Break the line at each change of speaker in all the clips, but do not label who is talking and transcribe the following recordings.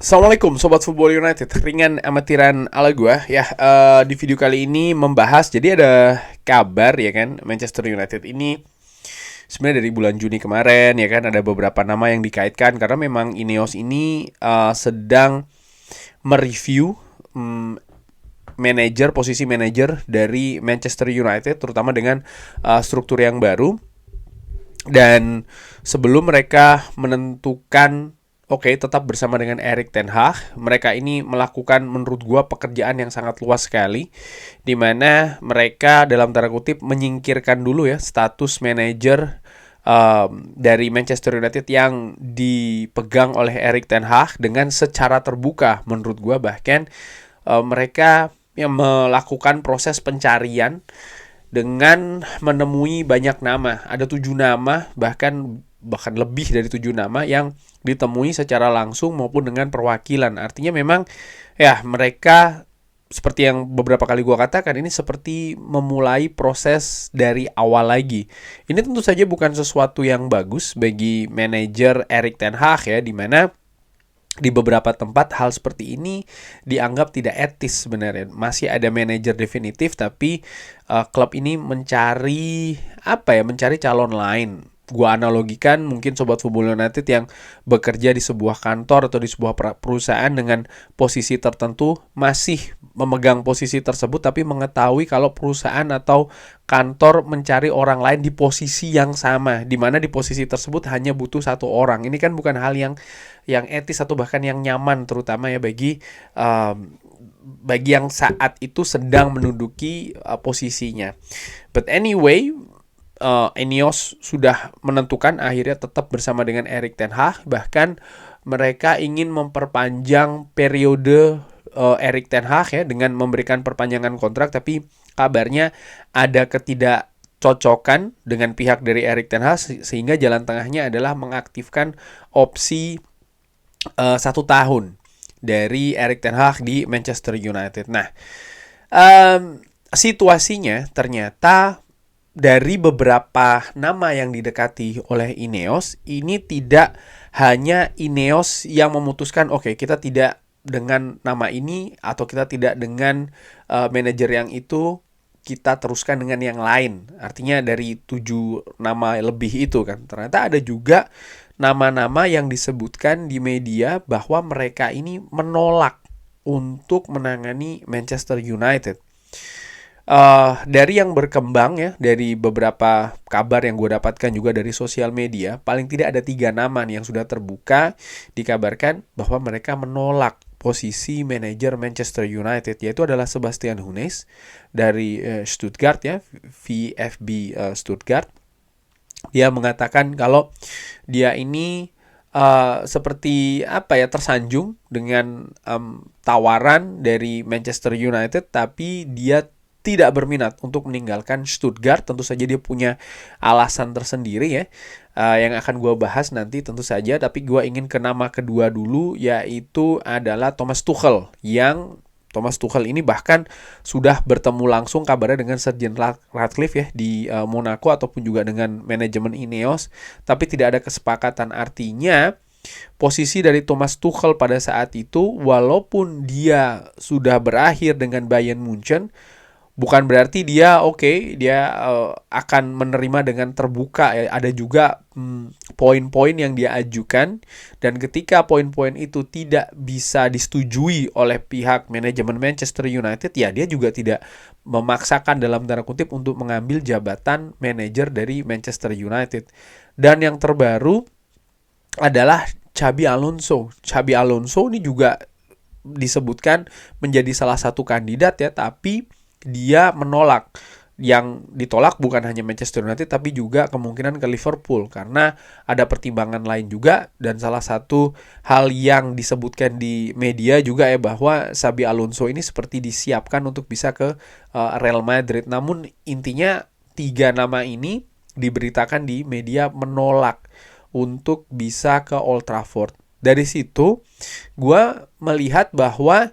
Assalamualaikum Sobat Football United, ringan amatiran ala gua ya. Di video kali ini membahas, jadi ada kabar ya kan, Manchester United ini sebenarnya dari bulan Juni kemarin ya kan, ada beberapa nama yang dikaitkan karena memang Ineos ini sedang mereview posisi manajer dari Manchester United, terutama dengan struktur yang baru. Dan sebelum mereka menentukan tetap bersama dengan Erik ten Hag, mereka ini melakukan menurut gua pekerjaan yang sangat luas sekali, di mana mereka dalam tanda kutip menyingkirkan dulu ya status manajer dari Manchester United yang dipegang oleh Erik ten Hag dengan secara terbuka. Menurut gua bahkan mereka yang melakukan proses pencarian dengan menemui banyak nama. Ada 7 nama, bahkan lebih dari 7 nama yang ditemui secara langsung maupun dengan perwakilan. Artinya memang ya mereka, seperti yang beberapa kali gua katakan, ini seperti memulai proses dari awal lagi. Ini tentu saja bukan sesuatu yang bagus bagi manajer Erik ten Hag ya, di mana di beberapa tempat hal seperti ini dianggap tidak etis sebenarnya. Masih ada manajer definitif, tapi klub ini mencari calon lain. Gua analogikan mungkin Sobat Football United yang bekerja di sebuah kantor atau di sebuah perusahaan dengan posisi tertentu, masih memegang posisi tersebut tapi mengetahui kalau perusahaan atau kantor mencari orang lain di posisi yang sama, di mana di posisi tersebut hanya butuh satu orang. Ini kan bukan hal yang etis atau bahkan yang nyaman, terutama ya bagi yang saat itu sedang menduduki posisinya. But anyway, Ineos sudah menentukan akhirnya tetap bersama dengan Erik ten Hag. Bahkan mereka ingin memperpanjang periode Erik ten Hag ya, dengan memberikan perpanjangan kontrak, tapi kabarnya ada ketidakcocokan dengan pihak dari Erik ten Hag, sehingga jalan tengahnya adalah mengaktifkan opsi 1 tahun dari Erik ten Hag di Manchester United. Nah, situasinya ternyata dari beberapa nama yang didekati oleh Ineos, ini tidak hanya Ineos yang memutuskan kita tidak dengan nama ini, atau kita tidak dengan manajer yang itu, kita teruskan dengan yang lain. Artinya dari 7 nama lebih itu kan, ternyata ada juga nama-nama yang disebutkan di media bahwa mereka ini menolak untuk menangani Manchester United. Dari yang berkembang ya, dari beberapa kabar yang gue dapatkan juga dari sosial media, paling tidak ada 3 nama nih yang sudah terbuka, dikabarkan bahwa mereka menolak posisi manajer Manchester United, yaitu adalah Sebastian Hoeneß dari Stuttgart ya, VfB Stuttgart. Dia mengatakan kalau dia ini seperti tersanjung dengan tawaran dari Manchester United, tapi dia tidak berminat untuk meninggalkan Stuttgart. Tentu saja dia punya alasan tersendiri ya, yang akan gue bahas nanti tentu saja. Tapi gue ingin ke nama kedua dulu, yaitu adalah Thomas Tuchel. Yang Thomas Tuchel ini bahkan sudah bertemu langsung kabarnya dengan Sir Ratcliffe ya di Monaco, ataupun juga dengan manajemen Ineos, tapi tidak ada kesepakatan. Artinya posisi dari Thomas Tuchel pada saat itu, walaupun dia sudah berakhir dengan Bayern Munchen, bukan berarti dia akan menerima dengan terbuka ya. Ada juga poin-poin yang dia ajukan, dan ketika poin-poin itu tidak bisa disetujui oleh pihak manajemen Manchester United, ya dia juga tidak memaksakan dalam tanda kutip untuk mengambil jabatan manajer dari Manchester United. Dan yang terbaru adalah Xabi Alonso. Xabi Alonso ini juga disebutkan menjadi salah satu kandidat ya, tapi dia menolak. Yang ditolak bukan hanya Manchester United, tapi juga kemungkinan ke Liverpool, karena ada pertimbangan lain juga. Dan salah satu hal yang disebutkan di media juga ya, bahwa Xabi Alonso ini seperti disiapkan untuk bisa ke Real Madrid. Namun intinya 3 nama ini diberitakan di media menolak untuk bisa ke Old Trafford. Dari situ gue melihat bahwa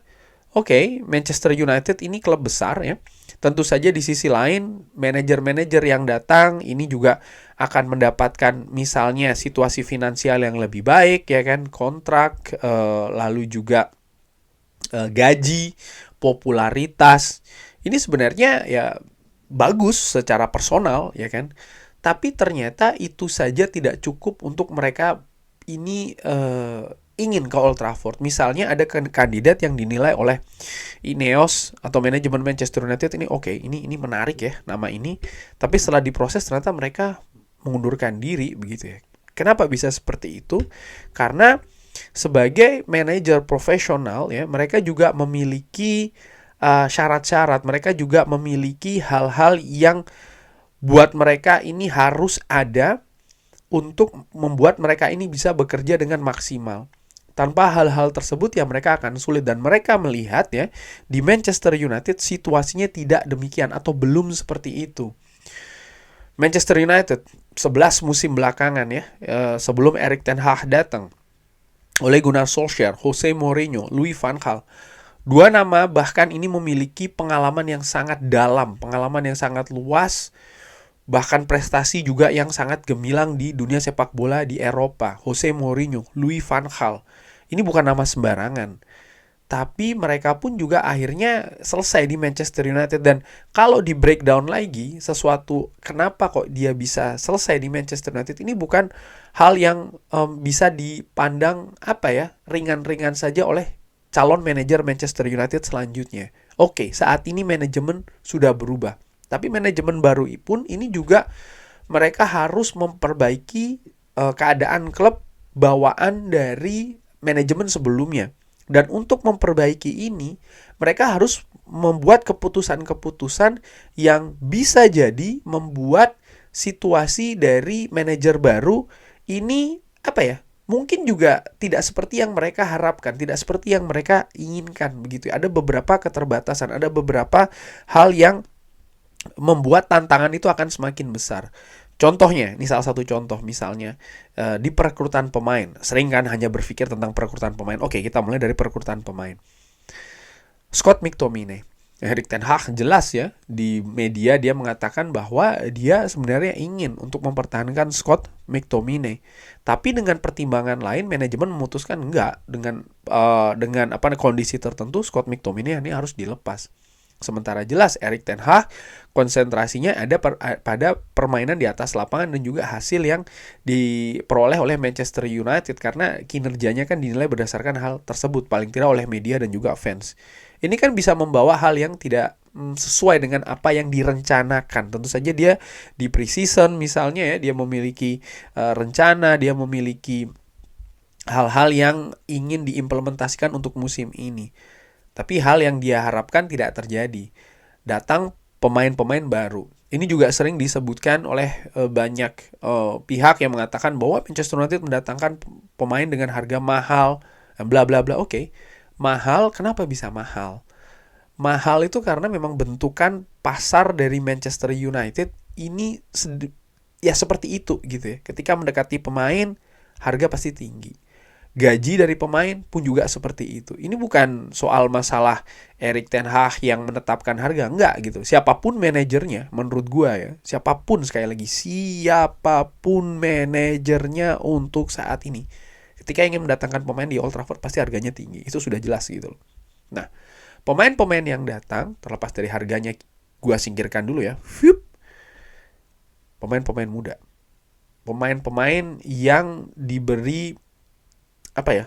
Manchester United ini klub besar ya. Tentu saja di sisi lain, manajer-manajer yang datang ini juga akan mendapatkan misalnya situasi finansial yang lebih baik, ya kan, kontrak, lalu juga gaji, popularitas. Ini sebenarnya ya bagus secara personal, ya kan. Tapi ternyata itu saja tidak cukup untuk mereka ini ingin ke Old Trafford. Misalnya ada kandidat yang dinilai oleh Ineos atau manajemen Manchester United ini oke, ini menarik ya nama ini. Tapi setelah diproses ternyata mereka mengundurkan diri begitu ya. Kenapa bisa seperti itu? Karena sebagai manajer profesional ya, mereka juga memiliki syarat-syarat, mereka juga memiliki hal-hal yang buat mereka ini harus ada untuk membuat mereka ini bisa bekerja dengan maksimal. Tanpa hal-hal tersebut ya mereka akan sulit, dan mereka melihat ya di Manchester United situasinya tidak demikian atau belum seperti itu. Manchester United 11 musim belakangan ya, sebelum Erik ten Hag datang, Ole Gunnar Solskjaer, Jose Mourinho, Louis van Gaal, dua nama bahkan ini memiliki pengalaman yang sangat dalam, pengalaman yang sangat luas, bahkan prestasi juga yang sangat gemilang di dunia sepak bola di Eropa. Jose Mourinho, Louis van Gaal, ini bukan nama sembarangan. Tapi mereka pun juga akhirnya selesai di Manchester United. Dan kalau di breakdown lagi sesuatu kenapa kok dia bisa selesai di Manchester United, ini bukan hal yang bisa dipandang ringan-ringan saja oleh calon manajer Manchester United selanjutnya. Oke, saat ini manajemen sudah berubah, tapi manajemen baru pun ini juga mereka harus memperbaiki keadaan klub bawaan dari manajemen sebelumnya. Dan untuk memperbaiki ini, mereka harus membuat keputusan-keputusan yang bisa jadi membuat situasi dari manajer baru ini mungkin juga tidak seperti yang mereka harapkan, tidak seperti yang mereka inginkan begitu. Ada beberapa keterbatasan, ada beberapa hal yang membuat tantangan itu akan semakin besar. Contohnya, ini salah satu contoh misalnya di perekrutan pemain. Sering kan hanya berpikir tentang perekrutan pemain. Oke, kita mulai dari perekrutan pemain. Scott McTominay. Erik ten Hag jelas ya di media dia mengatakan bahwa dia sebenarnya ingin untuk mempertahankan Scott McTominay. Tapi dengan pertimbangan lain manajemen memutuskan enggak, dengan kondisi tertentu Scott McTominay ini harus dilepas. Sementara jelas Erik ten Hag konsentrasinya ada pada permainan di atas lapangan dan juga hasil yang diperoleh oleh Manchester United, karena kinerjanya kan dinilai berdasarkan hal tersebut paling tidak oleh media dan juga fans. Ini kan bisa membawa hal yang tidak sesuai dengan apa yang direncanakan. Tentu saja dia di pre-season misalnya ya, dia memiliki rencana, dia memiliki hal-hal yang ingin diimplementasikan untuk musim ini. Tapi hal yang dia harapkan tidak terjadi. Datang pemain-pemain baru. Ini juga sering disebutkan oleh banyak pihak yang mengatakan bahwa Manchester United mendatangkan pemain dengan harga mahal, bla bla bla. Oke. Mahal, kenapa bisa mahal? Mahal itu karena memang bentukan pasar dari Manchester United ini ya seperti itu gitu ya. Ketika mendekati pemain, harga pasti tinggi. Gaji dari pemain pun juga seperti itu. Ini bukan soal masalah Erik ten Hag yang menetapkan harga, enggak gitu. Siapapun manajernya, menurut gua ya, siapapun manajernya untuk saat ini, ketika ingin mendatangkan pemain di Old Trafford pasti harganya tinggi. Itu sudah jelas gitu loh. Nah, pemain-pemain yang datang terlepas dari harganya gua singkirkan dulu ya. Pemain-pemain muda. Pemain-pemain yang diberi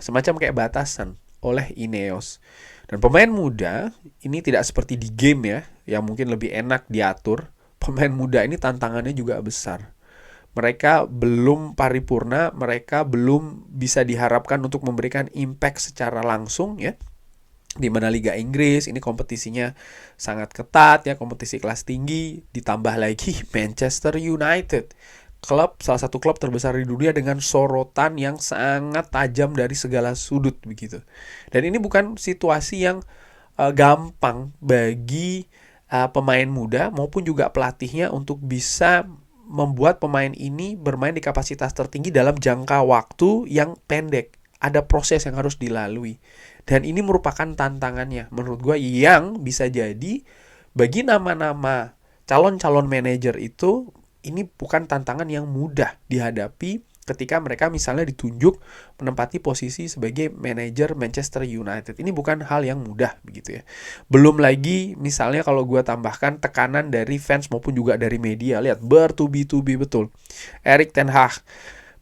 semacam kayak batasan oleh Ineos. Dan pemain muda ini tidak seperti di game ya, yang mungkin lebih enak diatur. Pemain muda ini tantangannya juga besar. Mereka belum paripurna, mereka belum bisa diharapkan untuk memberikan impact secara langsung ya. Di mana Liga Inggris ini kompetisinya sangat ketat ya, kompetisi kelas tinggi, ditambah lagi Manchester United. Salah satu klub terbesar di dunia dengan sorotan yang sangat tajam dari segala sudut begitu. Dan ini bukan situasi yang gampang bagi pemain muda maupun juga pelatihnya untuk bisa membuat pemain ini bermain di kapasitas tertinggi dalam jangka waktu yang pendek. Ada proses yang harus dilalui. Dan ini merupakan tantangannya menurut gue yang bisa jadi bagi nama-nama calon-calon manajer itu ini bukan tantangan yang mudah dihadapi ketika mereka misalnya ditunjuk menempati posisi sebagai manajer Manchester United. Ini bukan hal yang mudah begitu ya. Belum lagi misalnya kalau gue tambahkan tekanan dari fans maupun juga dari media. Lihat, bertubi-tubi betul. Erik ten Hag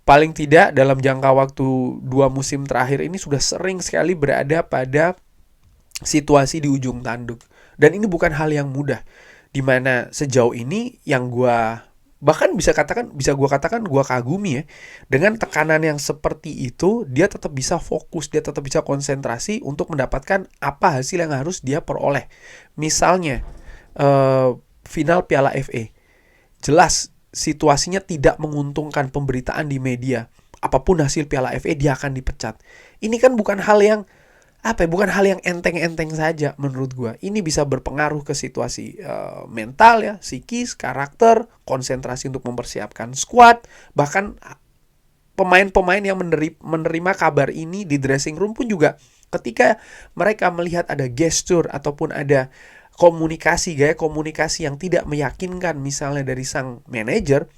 paling tidak dalam jangka waktu 2 musim terakhir ini sudah sering sekali berada pada situasi di ujung tanduk. Dan ini bukan hal yang mudah. Dimana sejauh ini yang gue bahkan bisa gue katakan gue kagumi ya, dengan tekanan yang seperti itu dia tetap bisa fokus, dia tetap bisa konsentrasi untuk mendapatkan apa hasil yang harus dia peroleh. Misalnya final Piala FA, jelas situasinya tidak menguntungkan pemberitaan di media, apapun hasil Piala FA dia akan dipecat. Ini kan bukan hal yang bukan hal yang enteng-enteng saja menurut gue. Ini bisa berpengaruh ke situasi mental ya, psikis, karakter, konsentrasi untuk mempersiapkan squad. Bahkan pemain-pemain yang menerima kabar ini di dressing room pun juga ketika mereka melihat ada gestur ataupun ada gaya komunikasi yang tidak meyakinkan misalnya dari sang manajer,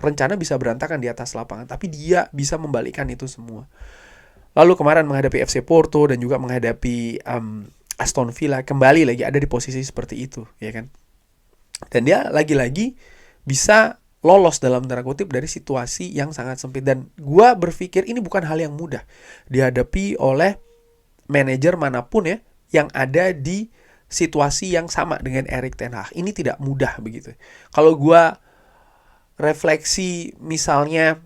rencana bisa berantakan di atas lapangan. Tapi dia bisa membalikkan itu semua. Lalu kemarin menghadapi FC Porto dan juga menghadapi Aston Villa, kembali lagi ada di posisi seperti itu, ya kan? Dan dia lagi-lagi bisa lolos dalam tanda kutip dari situasi yang sangat sempit. Dan gue berpikir ini bukan hal yang mudah dihadapi oleh manajer manapun ya yang ada di situasi yang sama dengan Erik ten Hag. Ini tidak mudah begitu. Kalau gue refleksi misalnya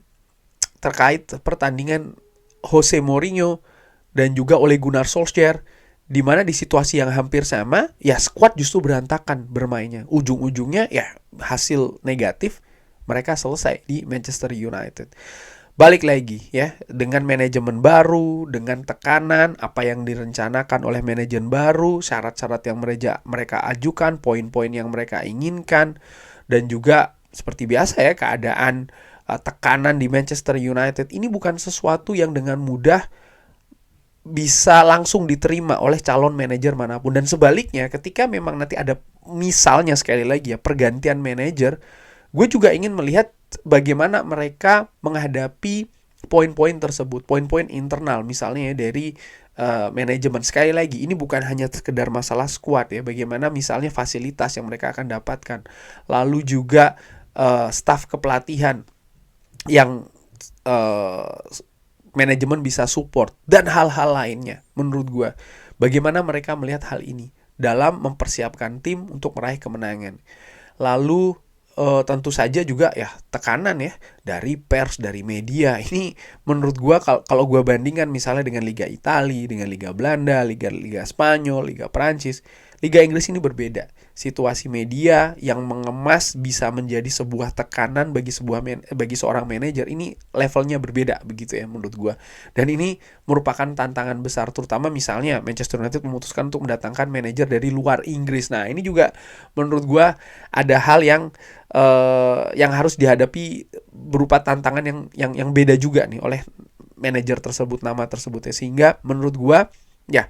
terkait pertandingan Jose Mourinho dan juga Ole Gunnar Solskjaer, di mana di situasi yang hampir sama, ya squad justru berantakan bermainnya. Ujung-ujungnya ya hasil negatif, mereka selesai di Manchester United. Balik lagi ya, dengan manajemen baru, dengan tekanan, apa yang direncanakan oleh manajemen baru, syarat-syarat yang mereka ajukan, poin-poin yang mereka inginkan, dan juga seperti biasa ya, keadaan tekanan di Manchester United ini bukan sesuatu yang dengan mudah bisa langsung diterima oleh calon manajer manapun. Dan sebaliknya, ketika memang nanti ada misalnya sekali lagi ya pergantian manajer, gue juga ingin melihat bagaimana mereka menghadapi poin-poin tersebut, poin-poin internal misalnya ya, dari manajemen. Sekali lagi, ini bukan hanya sekedar masalah squad ya, bagaimana misalnya fasilitas yang mereka akan dapatkan, lalu juga staf kepelatihan yang manajemen bisa support, dan hal-hal lainnya. Menurut gue, bagaimana mereka melihat hal ini dalam mempersiapkan tim untuk meraih kemenangan. Lalu tentu saja juga ya tekanan ya dari pers, dari media. Ini menurut gue kalau gue bandingkan misalnya dengan Liga Italia, dengan Liga Belanda, Liga Spanyol, Liga Prancis, Liga Inggris ini berbeda. Situasi media yang mengemas bisa menjadi sebuah tekanan bagi seorang manajer, ini levelnya berbeda begitu ya menurut gue. Dan ini merupakan tantangan besar, terutama misalnya Manchester United memutuskan untuk mendatangkan manajer dari luar Inggris. Nah, ini juga menurut gue ada hal yang harus dihadapi berupa tantangan yang beda juga nih oleh manajer tersebut, nama tersebut ya. Sehingga menurut gue ya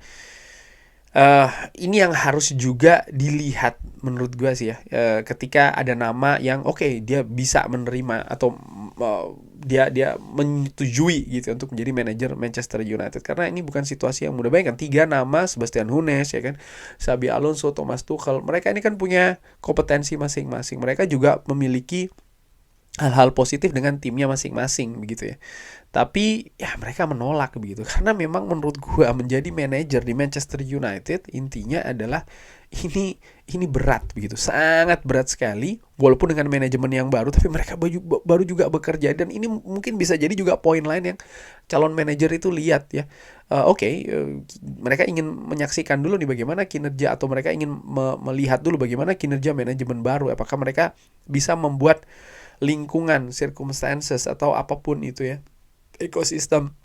ini yang harus juga dilihat menurut gue sih ya, ketika ada nama yang dia bisa menerima atau dia menyetujui gitu untuk menjadi manajer Manchester United, karena ini bukan situasi yang mudah. Bayangkan 3 nama, Sebastian Hoeneß ya kan, Xabi Alonso, Thomas Tuchel, mereka ini kan punya kompetensi masing-masing, mereka juga memiliki hal-hal positif dengan timnya masing-masing begitu ya. Tapi ya mereka menolak begitu, karena memang menurut gua menjadi manajer di Manchester United intinya adalah ini berat begitu, sangat berat sekali. Walaupun dengan manajemen yang baru, tapi mereka baru juga bekerja, dan ini mungkin bisa jadi juga poin lain yang calon manajer itu lihat ya. Mereka ingin menyaksikan dulu nih bagaimana kinerja, atau mereka ingin melihat dulu bagaimana kinerja manajemen baru, apakah mereka bisa membuat lingkungan, circumstances atau apapun itu ya, ekosistem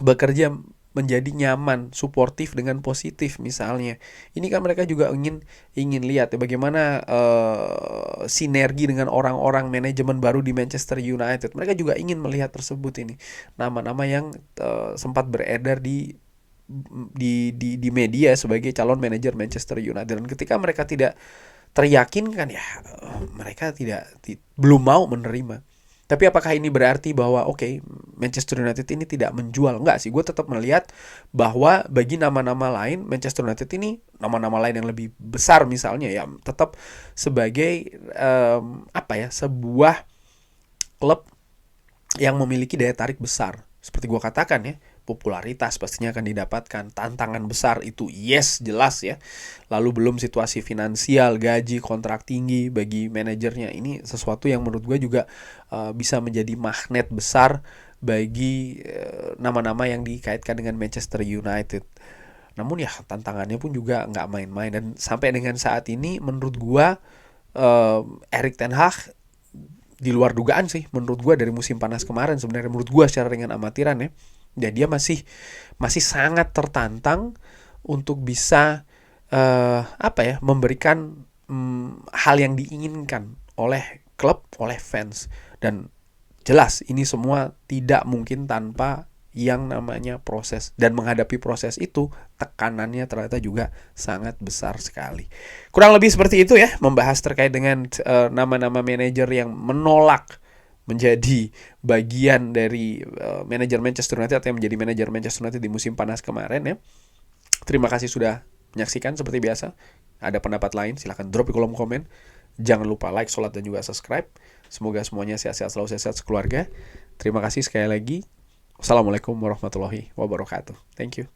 bekerja menjadi nyaman, suportif dengan positif misalnya. Ini kan mereka juga ingin lihat ya bagaimana sinergi dengan orang-orang manajemen baru di Manchester United. Mereka juga ingin melihat tersebut ini. Nama-nama yang sempat beredar di media sebagai calon manajer Manchester United. Dan ketika mereka tidak teryakinkan ya, mereka belum mau menerima. Tapi apakah ini berarti bahwa oke, Manchester United ini tidak menjual? Enggak sih, gue tetap melihat bahwa bagi nama-nama lain, Manchester United ini nama-nama lain yang lebih besar misalnya ya, tetap sebagai sebuah klub yang memiliki daya tarik besar. Seperti gue katakan ya, popularitas pastinya akan didapatkan, tantangan besar itu yes, jelas ya. Lalu belum situasi finansial, gaji, kontrak tinggi bagi manajernya. Ini sesuatu yang menurut gue juga bisa menjadi magnet besar bagi nama-nama yang dikaitkan dengan Manchester United. Namun ya tantangannya pun juga nggak main-main, dan sampai dengan saat ini menurut gue Erik ten Hag di luar dugaan sih menurut gue dari musim panas kemarin, sebenarnya menurut gue secara dengan amatiran ya, dan dia masih sangat tertantang untuk bisa memberikan hal yang diinginkan oleh klub, oleh fans. Dan jelas ini semua tidak mungkin tanpa yang namanya proses, dan menghadapi proses itu tekanannya ternyata juga sangat besar sekali. Kurang lebih seperti itu ya, membahas terkait dengan nama-nama manajer yang menolak menjadi bagian dari manajer Manchester United atau yang menjadi manajer Manchester United di musim panas kemarin ya. Terima kasih sudah menyaksikan. Seperti biasa, ada pendapat lain silahkan drop di kolom komen. Jangan lupa like, sholat, dan juga subscribe. Semoga semuanya sehat-sehat selalu, sehat-sehat sekeluarga. Terima kasih sekali lagi. Wassalamualaikum warahmatullahi wabarakatuh. Thank you.